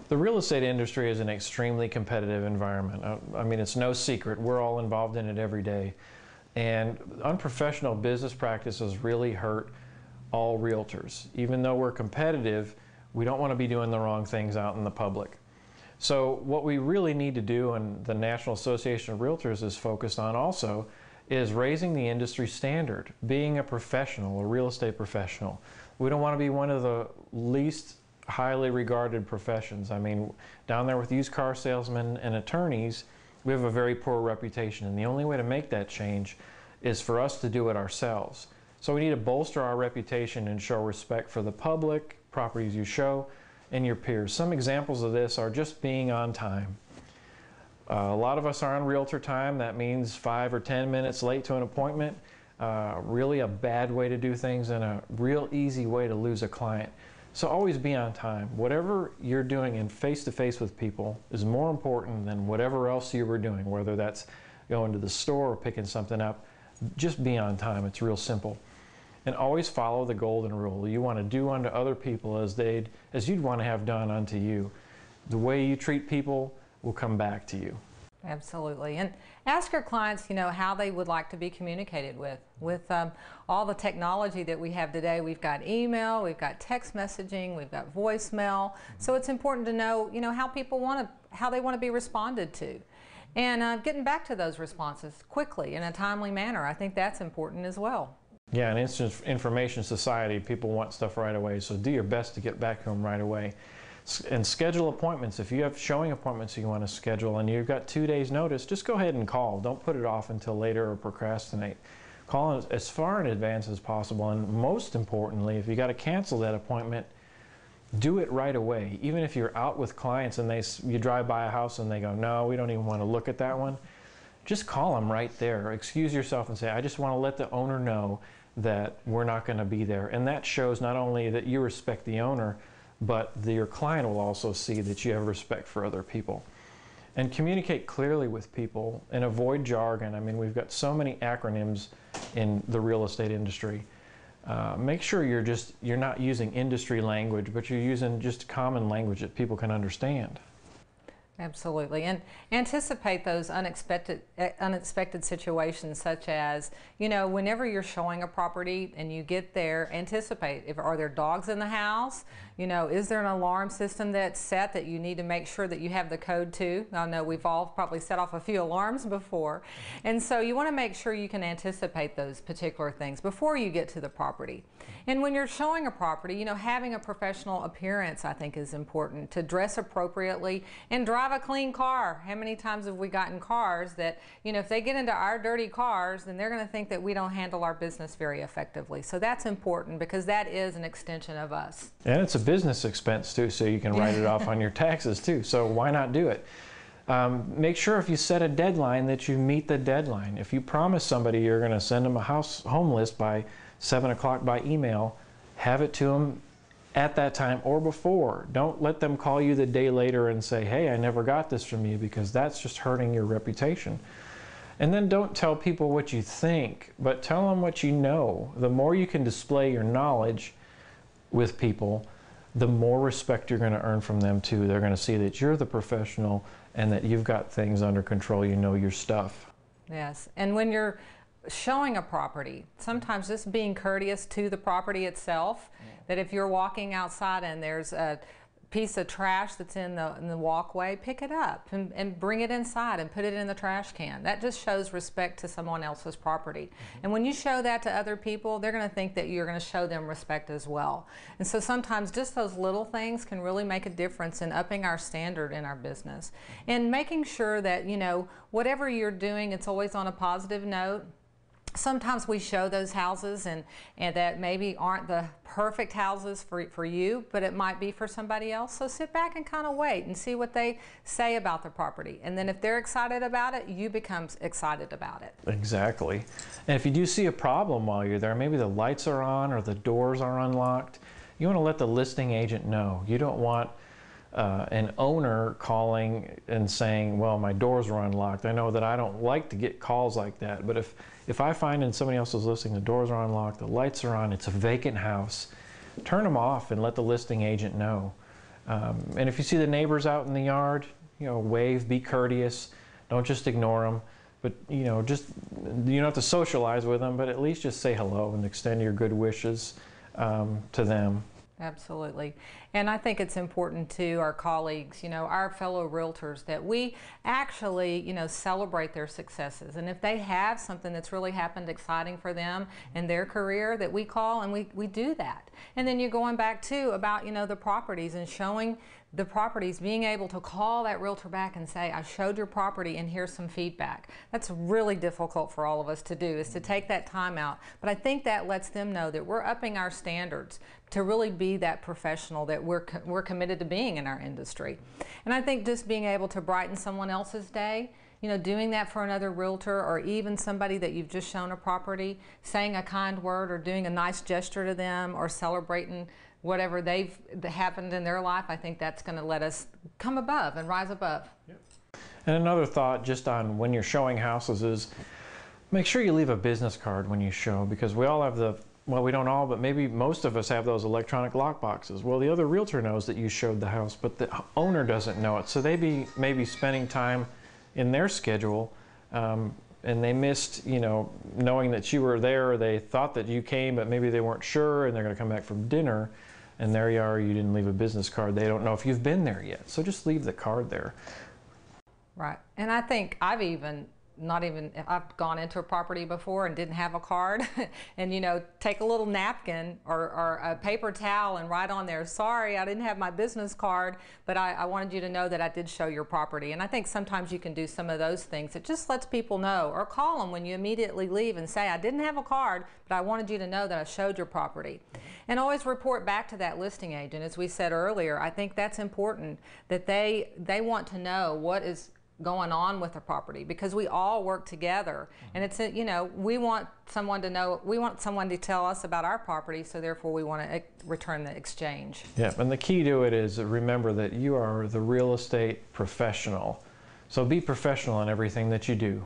The real estate industry is an extremely competitive environment. I mean, it's no secret. We're all involved in it every day. And unprofessional business practices really hurt all realtors. Even though we're competitive, we don't want to be doing the wrong things out in the public. So what we really need to do, and the National Association of Realtors is focused on also, is raising the industry standard, being a professional, a real estate professional. We don't want to be one of the least highly regarded professions. I mean, down there with used car salesmen and attorneys, we have a very poor reputation, and the only way to make that change is for us to do it ourselves. So we need to bolster our reputation and show respect for the public, properties you show, and your peers. Some examples of this are just being on time. A lot of us are on realtor time. That means 5 or 10 minutes late to an appointment. Really a bad way to do things and a real easy way to lose a client. So always be on time. Whatever you're doing in face-to-face with people is more important than whatever else you were doing, whether that's going to the store or picking something up. Just be on time. It's real simple. And always follow the golden rule. You want to do unto other people as you'd want to have done unto you. The way you treat people will come back to you. Absolutely. And ask your clients, how they would like to be communicated with. With all the technology that we have today, we've got email, we've got text messaging, we've got voicemail. So it's important to know, how they want to be responded to. And getting back to those responses quickly in a timely manner, I think that's important as well. Yeah, in instant information society, people want stuff right away. So do your best to get back to them right away. And schedule appointments. If you have showing appointments you want to schedule and you've got 2 days notice, just go ahead and call. Don't put it off until later or procrastinate. Call as far in advance as possible, and most importantly, if you got to cancel that appointment, do it right away. Even if you're out with clients and you drive by a house and they go, no, we don't even want to look at that one, just call them right there. Excuse yourself and say, I just want to let the owner know that we're not going to be there. And that shows not only that you respect the owner, but your client will also see that you have respect for other people. And communicate clearly with people and avoid jargon. I mean, we've got so many acronyms in the real estate industry. Make sure you're not using industry language, but you're using just common language that people can understand. Absolutely. And anticipate those unexpected situations, such as, whenever you're showing a property and you get there, anticipate, are there dogs in the house? Is there an alarm system that's set that you need to make sure that you have the code to? I know we've all probably set off a few alarms before. And so you want to make sure you can anticipate those particular things before you get to the property. And when you're showing a property, having a professional appearance, I think, is important. To dress appropriately and drive a clean car. How many times have we gotten cars that, if they get into our dirty cars, then they're going to think that we don't handle our business very effectively. So that's important, because that is an extension of us. And it's a business expense too, so you can write it off on your taxes too. So why not do it? Make sure if you set a deadline that you meet the deadline. If you promise somebody you're going to send them a home list by 7 o'clock by email, have it to them at that time or before. Don't let them call you the day later and say, hey, I never got this from you, because that's just hurting your reputation. And then don't tell people what you think, but tell them what you know. The more you can display your knowledge with people, the more respect you're going to earn from them too. They're going to see that you're the professional and that you've got things under control, you know your stuff. Yes, and when you're showing a property, sometimes just being courteous to the property itself, that if you're walking outside and there's a piece of trash that's in the walkway, pick it up and bring it inside and put it in the trash can. That just shows respect to someone else's property. And when you show that to other people, they're going to think that you're going to show them respect as well. And so sometimes just those little things can really make a difference in upping our standard in our business. And making sure that, whatever you're doing, it's always on a positive note. Sometimes we show those houses and that maybe aren't the perfect houses for you, but it might be for somebody else. So sit back and kind of wait and see what they say about the property. And then if they're excited about it, you become excited about it. Exactly. And if you do see a problem while you're there, maybe the lights are on or the doors are unlocked, you want to let the listing agent know. You don't want an owner calling and saying, well, my doors were unlocked. I know that I don't like to get calls like that, but if I find in somebody else's listing the doors are unlocked, the lights are on, it's a vacant house, turn them off and let the listing agent know. And if you see the neighbors out in the yard, wave, be courteous. Don't just ignore them. But, you don't have to socialize with them, but at least just say hello and extend your good wishes to them. Absolutely. And I think it's important to our colleagues, our fellow realtors, that we actually, celebrate their successes. And if they have something that's really happened exciting for them in their career, that we call and we do that. And then you're going back too about, the properties and showing the properties, being able to call that realtor back and say, I showed your property and here's some feedback. That's really difficult for all of us to do, is to take that time out. But I think that lets them know that we're upping our standards to really be that professional that we're committed to being in our industry. And I think just being able to brighten someone else's day, doing that for another realtor, or even somebody that you've just shown a property, saying a kind word or doing a nice gesture to them, or celebrating whatever they've happened in their life, I think that's going to let us come above and rise above. Yep. And another thought just on when you're showing houses is make sure you leave a business card when you show, because we all have well, we don't all, but maybe most of us have those electronic lock boxes. Well, the other realtor knows that you showed the house, but the owner doesn't know it. So they may be spending time in their schedule, and they missed, knowing that you were there, or they thought that you came, but maybe they weren't sure, and they're going to come back from dinner. And there you are, you didn't leave a business card. They don't know if you've been there yet. So just leave the card there. Right. And I think I've gone into a property before and didn't have a card and, take a little napkin or a paper towel and write on there, sorry, I didn't have my business card, but I wanted you to know that I did show your property. And I think sometimes you can do some of those things. It just lets people know, or call them when you immediately leave and say, I didn't have a card, but I wanted you to know that I showed your property. And always report back to that listing agent. As we said earlier, I think that's important, that they want to know what is going on with the property, because we all work together, and it's we want someone to know, we want someone to tell us about our property, so therefore we want to return the exchange. Yeah, and the key to it is remember that you are the real estate professional, so be professional in everything that you do.